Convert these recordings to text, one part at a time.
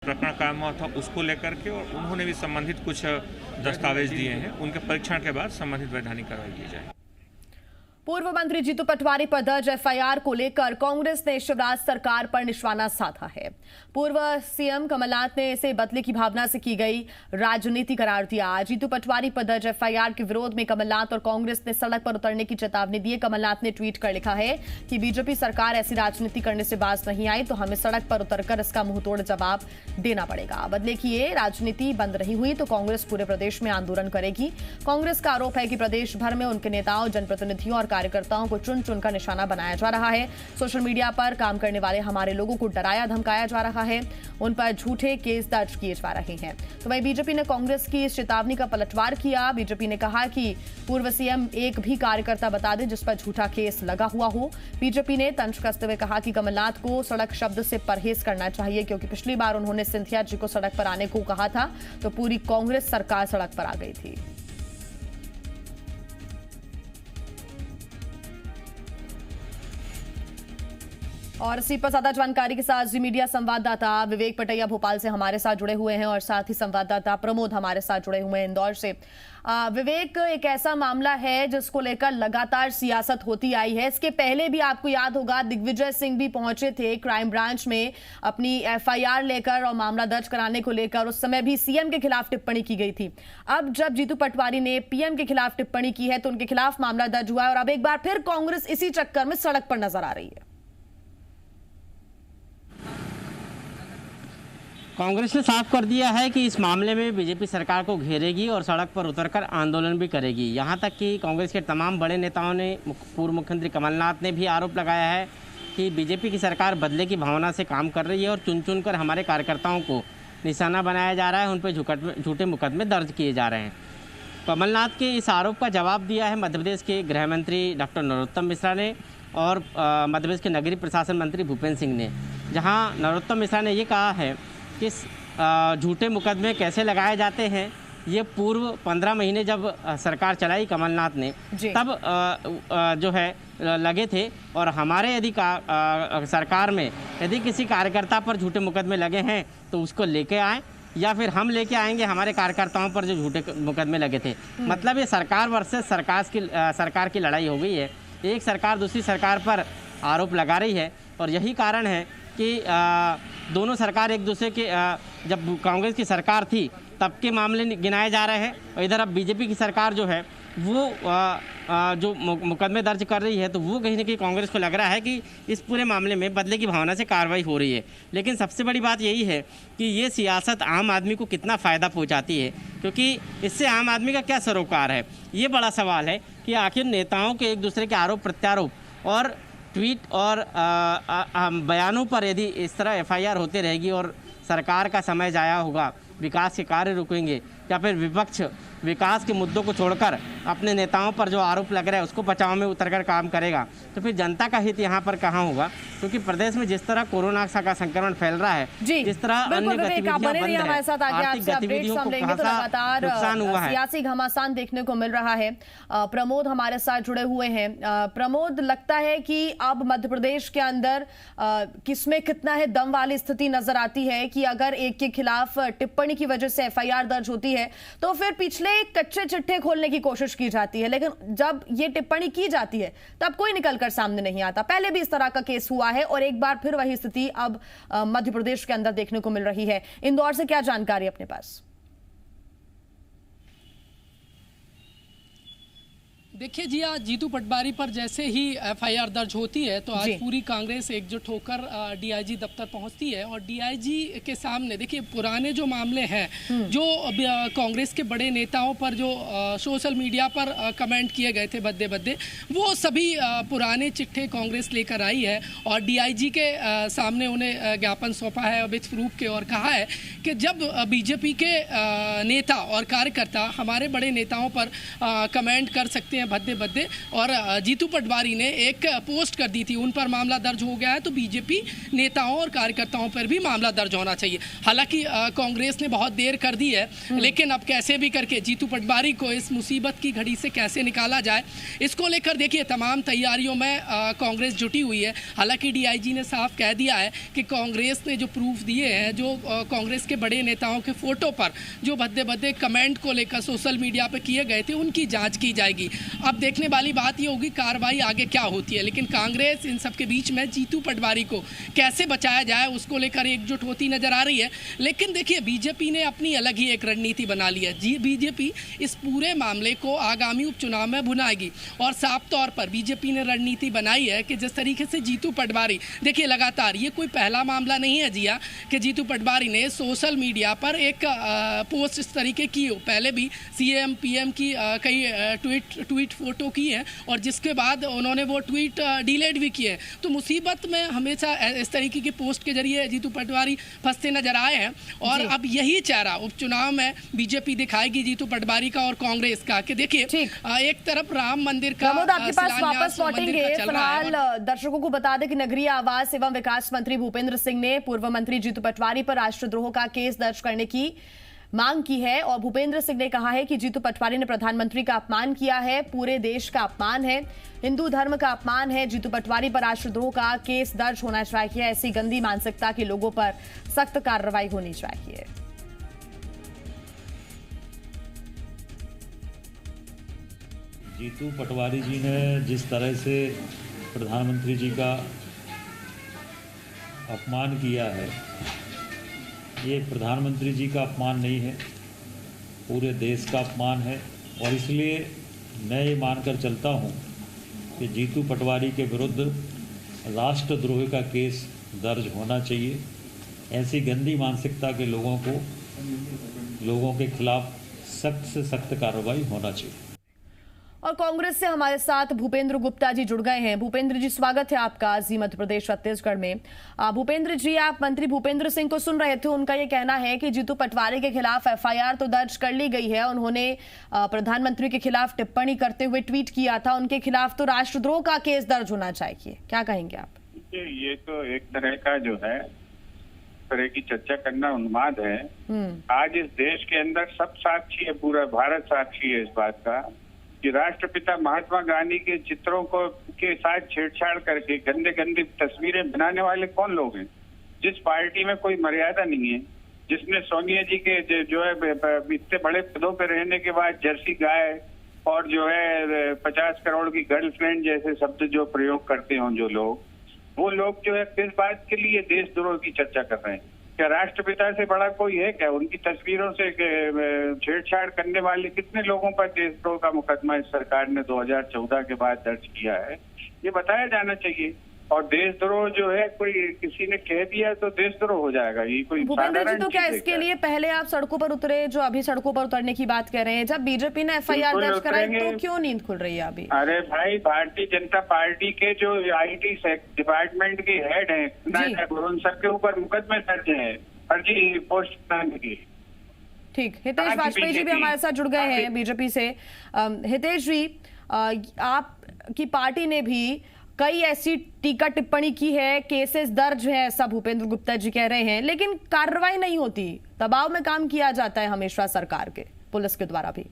प्रकरण कायम हुआ था उसको लेकर के, और उन्होंने भी संबंधित कुछ दस्तावेज दिए हैं। उनके परीक्षण के बाद संबंधित वैधानिक कार्रवाई की जाए। पूर्व मंत्री जीतू पटवारी पर दर्ज एफआईआर को लेकर कांग्रेस ने शिवराज सरकार पर निशाना साधा है। पूर्व सीएम कमलनाथ ने इसे बदले की भावना से की गई राजनीति करार दिया। जीतू पटवारी पर दर्ज एफआईआर के विरोध में कमलनाथ और कांग्रेस ने सड़क पर उतरने की चेतावनी दी। कमलनाथ ने ट्वीट कर लिखा है कि बीजेपी सरकार ऐसी राजनीति करने से बाज नहीं आई तो हमें सड़क पर उतरकर इसका मुंहतोड़ जवाब देना पड़ेगा। बदले की ये राजनीति बंद नहीं हुई तो कांग्रेस पूरे प्रदेश में आंदोलन करेगी। कांग्रेस का आरोप है कि प्रदेश भर में उनके नेताओं, जनप्रतिनिधियों और कार्यकर्ताओं को चुन चुनकर निशाना बनाया जा रहा है। सोशल मीडिया पर काम करने वाले हमारे लोगों को डराया धमकाया जा रहा है, उन पर झूठे केस दर्ज किए जा रहे हैं। तो वहीं बीजेपी ने कांग्रेस की इस चेतावनी का पलटवार किया। बीजेपी ने कहा कि पूर्व सीएम एक भी कार्यकर्ता बता दे जिस पर झूठा केस लगा हुआ हो। बीजेपी ने तंज कसते हुए कहा कि कमलनाथ को सड़क शब्द से परहेज करना चाहिए, क्योंकि पिछली बार उन्होंने सिंधिया जी को सड़क पर आने को कहा था तो पूरी कांग्रेस सरकार सड़क पर आ गई थी। और इसी पर ज्यादा जानकारी के साथ जी मीडिया संवाददाता विवेक पटैया भोपाल से हमारे साथ जुड़े हुए हैं और साथ ही संवाददाता प्रमोद हमारे साथ जुड़े हुए हैं इंदौर से। विवेक, एक ऐसा मामला है जिसको लेकर लगातार सियासत होती आई है। इसके पहले भी आपको याद होगा दिग्विजय सिंह भी पहुंचे थे क्राइम ब्रांच में अपनी एफआईआर लेकर और मामला दर्ज कराने को लेकर। उस समय भी सीएम के खिलाफ टिप्पणी की गई थी। अब जब जीतू पटवारी ने पीएम के खिलाफ टिप्पणी की है तो उनके खिलाफ मामला दर्ज हुआ है और अब एक बार फिर कांग्रेस इसी चक्कर में सड़क पर नजर आ रही है। कांग्रेस ने साफ कर दिया है कि इस मामले में बीजेपी सरकार को घेरेगी और सड़क पर उतरकर आंदोलन भी करेगी। यहां तक कि कांग्रेस के तमाम बड़े नेताओं ने, पूर्व मुख्यमंत्री कमलनाथ ने भी आरोप लगाया है कि बीजेपी की सरकार बदले की भावना से काम कर रही है और चुन चुन कर हमारे कार्यकर्ताओं को निशाना बनाया जा रहा है, उन पर झूठे मुकदमे दर्ज किए जा रहे हैं। कमलनाथ के इस आरोप का जवाब दिया है मध्य प्रदेश के गृह मंत्री डॉक्टर नरोत्तम मिश्रा ने और मध्य प्रदेश के नगरीय प्रशासन मंत्री भूपेंद्र सिंह ने, जहाँ नरोत्तम मिश्रा ने ये कहा है कि झूठे मुकदमे कैसे लगाए जाते हैं। ये पूर्व 15 महीने जब सरकार चलाई कमलनाथ ने तब जो है लगे थे, और हमारे यदि सरकार में यदि किसी कार्यकर्ता पर झूठे मुकदमे लगे हैं तो उसको लेके आए या फिर हम लेके आएंगे हमारे कार्यकर्ताओं पर जो झूठे मुकदमे लगे थे। मतलब ये सरकार वर्सेस सरकार की लड़ाई हो गई है। एक सरकार दूसरी सरकार पर आरोप लगा रही है और यही कारण है कि दोनों सरकार एक दूसरे के, जब कांग्रेस की सरकार थी तब के मामले गिनाए जा रहे हैं और इधर अब बीजेपी की सरकार जो है वो जो मुकदमे दर्ज कर रही है तो वो कहीं ना कहीं कांग्रेस को लग रहा है कि इस पूरे मामले में बदले की भावना से कार्रवाई हो रही है। लेकिन सबसे बड़ी बात यही है कि ये सियासत आम आदमी को कितना फ़ायदा पहुंचाती है, क्योंकि इससे आम आदमी का क्या सरोकार है, ये बड़ा सवाल है कि आखिर नेताओं के एक दूसरे के आरोप प्रत्यारोप और ट्वीट और बयानों पर यदि इस तरह एफआईआर होते रहेगी और सरकार का समय जाया होगा, विकास के कार्य रुकेंगे या फिर विपक्ष विकास के मुद्दों को छोड़कर अपने नेताओं पर जो आरोप लग रहा है उसको बचाव में उतरकर काम करेगा, तो फिर जनता का हित यहाँ पर कहाँ होगा। क्योंकि प्रदेश में जिस तरह कोरोना का संक्रमण फैल रहा है, जिस तरह अन्य गतिविधियां बंद है, आर्थिक गतिविधियों को लगातार नुकसान हुआ है, सियासी घमासान देखने को मिल रहा है। प्रमोद हमारे साथ जुड़े हुए हैं। प्रमोद, लगता है कि अब मध्य प्रदेश के अंदर किसमें कितना है दम वाली स्थिति नजर आती है कि अगर एक के खिलाफ टिप्पणी की वजह से एफआईआर दर्ज होती है तो फिर पिछले कच्चे चिट्ठे खोलने की कोशिश की जाती है, लेकिन जब ये टिप्पणी की जाती है तब कोई निकलकर सामने नहीं आता। पहले भी इस तरह का केस हुआ है और एक बार फिर वही स्थिति अब मध्य प्रदेश के अंदर देखने को मिल रही है। इंदौर से क्या जानकारी अपने पास? देखिए जी, आज जीतू पटवारी पर जैसे ही एफआईआर दर्ज होती है तो आज पूरी कांग्रेस एकजुट होकर डीआईजी दफ्तर पहुंचती है और डीआईजी के सामने देखिए पुराने जो मामले हैं, जो कांग्रेस के बड़े नेताओं पर जो सोशल मीडिया पर कमेंट किए गए थे बद्दे बद्दे, वो सभी पुराने चिट्ठे कांग्रेस लेकर आई है और डीआईजी के सामने उन्हें ज्ञापन सौंपा है विथ प्रूफ के और कहा है कि जब बीजेपी के नेता और कार्यकर्ता हमारे बड़े नेताओं पर कमेंट कर सकते हैं, भद्दे भद्दे, और जीतू पटवारी ने एक पोस्ट कर दी थी, उन पर मामला दर्ज हो गया है। तो बीजेपी नेताओं और कार्यकर्ताओं पर भी मामला दर्ज होना चाहिए। हालांकि कांग्रेस ने बहुत देर कर दी है, लेकिन अब कैसे भी करके जीतू पटवारी को इस मुसीबत की घड़ी से कैसे निकाला जाए, इसको लेकर देखिए तमाम तैयारियों में कांग्रेस जुटी हुई है। हालांकि डीआईजी ने साफ कह दिया है कि कांग्रेस ने जो प्रूफ दिए हैं, जो कांग्रेस के बड़े नेताओं के फोटो पर जो भद्दे भद्दे कमेंट को लेकर सोशल मीडिया पर किए गए थे, उनकी जांच की जाएगी। अब देखने वाली बात ये होगी कार्रवाई आगे क्या होती है, लेकिन कांग्रेस इन सब के बीच में जीतू पटवारी को कैसे बचाया जाए उसको लेकर एकजुट होती नजर आ रही है। लेकिन देखिए बीजेपी ने अपनी अलग ही एक रणनीति बना ली है। बीजेपी इस पूरे मामले को आगामी उपचुनाव में भुनाएगी, और साफ तौर पर बीजेपी ने रणनीति बनाई है कि जिस तरीके से जीतू पटवारी, देखिए लगातार ये कोई पहला मामला नहीं है जिया कि जीतू पटवारी ने सोशल मीडिया पर एक पोस्ट इस तरीके की हो। पहले भी सीएम पीएम की कई ट्वीट फोटो की है, और जिसके बाद उन्होंने वो ट्वीट डिलीट भी किए। तो मुसीबत में हमेशा इस तरीके की पोस्ट के जरिए जीतू पटवारी फंसते नजर आए हैं, और अब यही चेहरा उपचुनाव में बीजेपी दिखाएगी जीतू पटवारी का और कांग्रेस का, कि देखिए एक तरफ राम मंदिर का आपके पास वापस लौटेंगे। फिलहाल दर्शकों को बता दें कि नगरीय आवास एवं विकास मंत्री भूपेंद्र सिंह ने पूर्व मंत्री जीतू पटवारी पर राष्ट्रद्रोह का केस दर्ज करने की मांग की है, और भूपेंद्र सिंह ने कहा है कि जीतू पटवारी ने प्रधानमंत्री का अपमान किया है, पूरे देश का अपमान है, हिंदू धर्म का अपमान है। जीतू पटवारी पर राष्ट्रद्रोह का केस दर्ज होना चाहिए। ऐसी गंदी मानसिकता के लोगों पर सख्त कार्रवाई होनी चाहिए। जीतू पटवारी जी ने जिस तरह से प्रधानमंत्री जी का अपमान किया है, ये प्रधानमंत्री जी का अपमान नहीं है, पूरे देश का अपमान है। और इसलिए मैं ये मानकर चलता हूँ कि जीतू पटवारी के विरुद्ध राष्ट्रद्रोह का केस दर्ज होना चाहिए। ऐसी गंदी मानसिकता के लोगों के खिलाफ सख्त से सख्त कार्रवाई होना चाहिए। और कांग्रेस से हमारे साथ भूपेंद्र गुप्ता जी जुड़ गए हैं। भूपेंद्र जी, स्वागत है आपका जी मध्य प्रदेश छत्तीसगढ़ में। भूपेंद्र जी, आप मंत्री भूपेंद्र सिंह को सुन रहे थे। उनका ये कहना है कि जीतू पटवारी के खिलाफ एफआईआर तो दर्ज कर ली गई है, उन्होंने प्रधानमंत्री के खिलाफ टिप्पणी करते हुए ट्वीट किया था, उनके खिलाफ तो राष्ट्रद्रोह का केस दर्ज होना चाहिए। क्या कहेंगे आप? ये तो एक तरह का जो है तरह की चर्चा करना उन्माद है। आज इस देश के अंदर सब साक्षी है, पूरा भारत साक्षी है इस बात का कि राष्ट्रपिता महात्मा गांधी के चित्रों को के साथ छेड़छाड़ करके गंदे गंदी तस्वीरें बनाने वाले कौन लोग हैं। जिस पार्टी में कोई मर्यादा नहीं है, जिसने सोनिया जी के जो है इतने बड़े पदों पर रहने के बाद जर्सी गाय और जो है 50 करोड़ की गर्लफ्रेंड जैसे शब्द जो प्रयोग करते हों जो लोग, वो लोग जो है किस बात के लिए देशद्रोह की चर्चा कर रहे हैं? क्या राष्ट्रपिता से बड़ा कोई है क्या? उनकी तस्वीरों से छेड़छाड़ करने वाले कितने लोगों पर देशद्रोह का मुकदमा इस सरकार ने 2014 के बाद दर्ज किया है, ये बताया जाना चाहिए। और देशद्रोह जो है कोई किसी ने कह दिया तो देशद्रोह हो जाएगा, ये कोई भूपेंद्र जी, तो क्या इसके लिए पहले आप सड़कों पर उतरे, जो अभी सड़कों पर उतरने की बात कर रहे हैं? जब बीजेपी ने एफआईआर दर्ज कराई तो क्यों नींद खुल रही है अभी? अरे भाई, भारतीय जनता पार्टी के जो आईटी डिपार्टमेंट के हेड हैं उन सबके ऊपर मुकदमे दर्ज है फर्जी पोस्ट बनाने की। ठीक, हितेश वाजपेयी जी भी हमारे साथ जुड़ गए हैं बीजेपी से। हितेश जी, आपकी पार्टी ने भी कई ऐसी टीका टिप्पणी की है, केसेस दर्ज है, ऐसा भूपेंद्र गुप्ता जी कह रहे हैं, लेकिन कार्रवाई नहीं होती, दबाव में काम किया जाता है हमेशा सरकार के, पुलिस के द्वारा भी।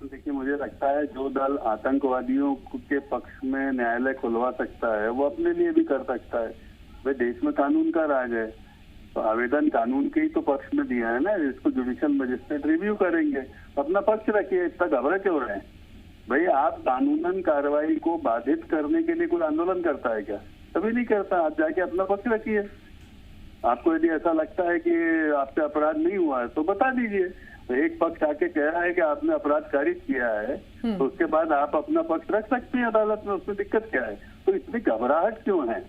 देखिए, मुझे लगता है जो दल आतंकवादियों के पक्ष में न्यायालय खुलवा सकता है वो अपने लिए भी कर सकता है। भाई, देश में कानून का राज है, तो आवेदन कानून के ही तो पक्ष में दिया है ना, इसको जुडिशियल मजिस्ट्रेट रिव्यू करेंगे, अपना पक्ष रखिए, इतना घबरा क्यों रहे हैं? भाई, आप कानूनन कार्रवाई को बाधित करने के लिए कोई आंदोलन करता है क्या? कभी नहीं करता। आप जाके अपना पक्ष रखिए। आपको यदि ऐसा लगता है कि आपसे अपराध नहीं हुआ है तो बता दीजिए। तो एक पक्ष आके कह रहा है कि आपने अपराध कारित किया है, तो उसके बाद आप अपना पक्ष रख सकते हैं अदालत में, उसमें दिक्कत क्या है? तो इतनी घबराहट क्यों है?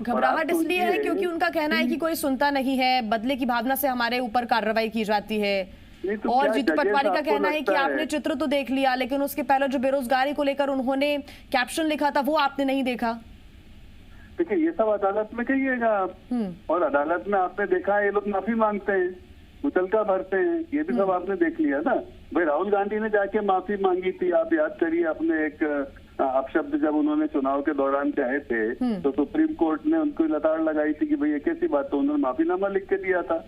घबराहट इसलिए है क्योंकि उनका कहना है कि कोई सुनता नहीं है, बदले की भावना से हमारे ऊपर कार्रवाई की जाती है। तो और जीतू पटवारी का कहना है कि आपने चित्र तो देख लिया, लेकिन उसके पहले जो बेरोजगारी को लेकर उन्होंने कैप्शन लिखा था वो आपने नहीं देखा। देखिए, ये सब अदालत में कहिएगा आप, और अदालत में आपने देखा ये लोग माफी मांगते हैं, मुचलका भरते हैं, ये भी सब आपने देख लिया ना। भाई राहुल गांधी ने जाके माफी मांगी थी, आप याद करिए, अपने एक अपशब्द जब उन्होंने चुनाव के दौरान कहे थे तो सुप्रीम कोर्ट ने उनको लताड़ लगाई थी कि भाई ये कैसी बात, तो उन्होंने माफीनामा लिख के दिया था।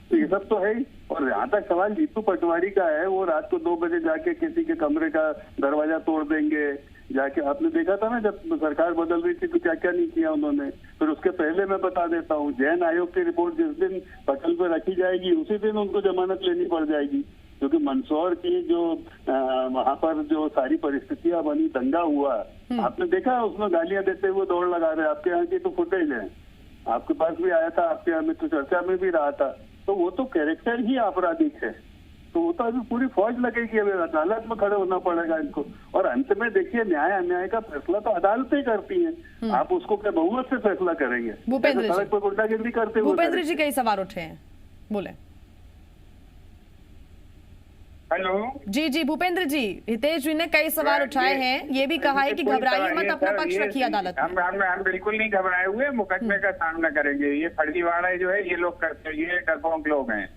तो ये सब तो है ही। और यहाँ तक सवाल जीतू पटवारी का है, वो रात को 2 बजे जाके किसी के कमरे का दरवाजा तोड़ देंगे जाके। आपने देखा था ना जब सरकार बदल रही थी तो क्या क्या नहीं किया उन्होंने। फिर उसके पहले मैं बता देता हूँ, जैन आयोग की रिपोर्ट जिस दिन पटल पे रखी जाएगी उसी दिन उनको जमानत लेनी पड़ जाएगी, क्योंकि मंदसौर की जो वहां पर जो सारी परिस्थितियां बनी, दंगा हुआ, आपने देखा उसमें गालियां देते हुए दौड़ लगा रहे। आपके यहाँ की तो फुटेज है, आपके पास भी आया था, आपके यहाँ में तो चर्चा में भी रहा था। तो वो तो कैरेक्टर ही आपराधिक है, तो वो तो अभी पूरी फौज लगेगी, अभी अदालत में खड़े होना पड़ेगा इनको। और अंत में देखिए, न्याय अन्याय का फैसला तो अदालतें करती हैं, आप उसको क्या बहुमत से फैसला करेंगे? भूपेंद्र सड़क पर गुंडागिरी करते हुए भूपेंद्र जी कई सवाल उठे हैं, बोले। हेलो जी भूपेंद्र जी, हितेश जी ने कई सवाल उठाए हैं, ये भी कहा है कि घबराइए मत, अपना पक्ष रखिए अदालत में। हम बिल्कुल नहीं घबराए हुए, मुकदमे का सामना करेंगे। ये फर्जीवाड़ा जो है ये लोग करते हैं, ये डरपोक लोग हैं,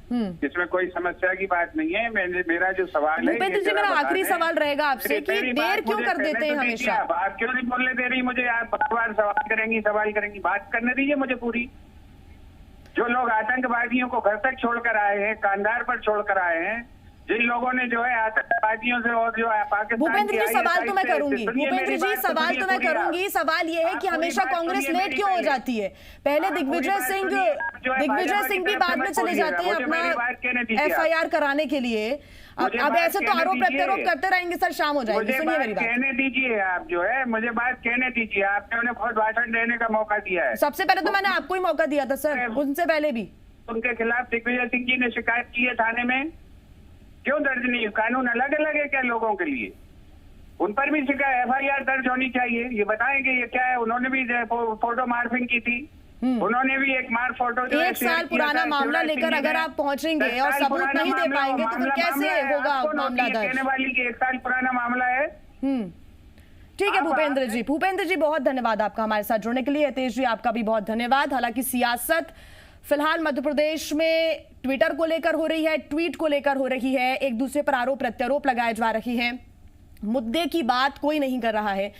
इसमें कोई समस्या की बात नहीं है। मेरा जो सवाल है भूपेंद्र जी, मेरा आखिरी सवाल रहेगा आपसे कि देर क्यों कर देते हैं हमेशा? आप क्यों नहीं बोलने दे रही मुझे? आप बार सवाल करेंगी, बात करने दीजिए मुझे पूरी। जो लोग आतंकवादियों को घर तक छोड़कर आए हैं, कांधार पर छोड़कर आए हैं, जिन लोगों ने जो है आतंकवादियों से और जो है पाकिस्तान, भूपेंद्र जी सवाल तो मैं करूंगी, भूपेंद्र जी सवाल तो मैं करूंगी। सवाल ये है कि हमेशा कांग्रेस लेट क्यों हो जाती है? पहले दिग्विजय सिंह भी बाद में चले जाते हैं अपना FIR कराने के लिए। अब ऐसे तो आरोप प्रत्यारोप करते रहेंगे सर, शाम हो जाएगी। सुनिए मेरी बात, कहने दीजिए। आप जो है मुझे बात कहने दीजिए। आपने उन्हें बहुत भाषण देने का मौका दिया है। सबसे पहले तो मैंने आपको ही मौका दिया था सर, उनसे पहले भी। उनके खिलाफ दिग्विजय सिंह जी ने शिकायत की है थाने में, क्यों दर्ज नहीं? कानून अलग अलग है क्या लोगों के लिए? उन पर भी FIR दर्ज होनी चाहिए। ये बताएंगे ये क्या है? उन्होंने भी फोटो मार्फिंग की थी, उन्होंने भी एक फोटो 1 साल पुराना मामला लेकर अगर आप पहुंचेंगे और सबूत नहीं दे पाएंगे तो फिर कैसे होगा मामला दर्ज? कहने वाली कि 1 साल पुराना मामला है। ठीक है भूपेंद्र जी बहुत धन्यवाद आपका हमारे साथ जुड़ने के लिए। हितेश जी आपका भी बहुत धन्यवाद। हालांकि सियासत फिलहाल मध्य प्रदेश में ट्विटर को लेकर हो रही है, ट्वीट को लेकर हो रही है, एक दूसरे पर आरोप प्रत्यारोप लगाए जा रही हैं, मुद्दे की बात कोई नहीं कर रहा है।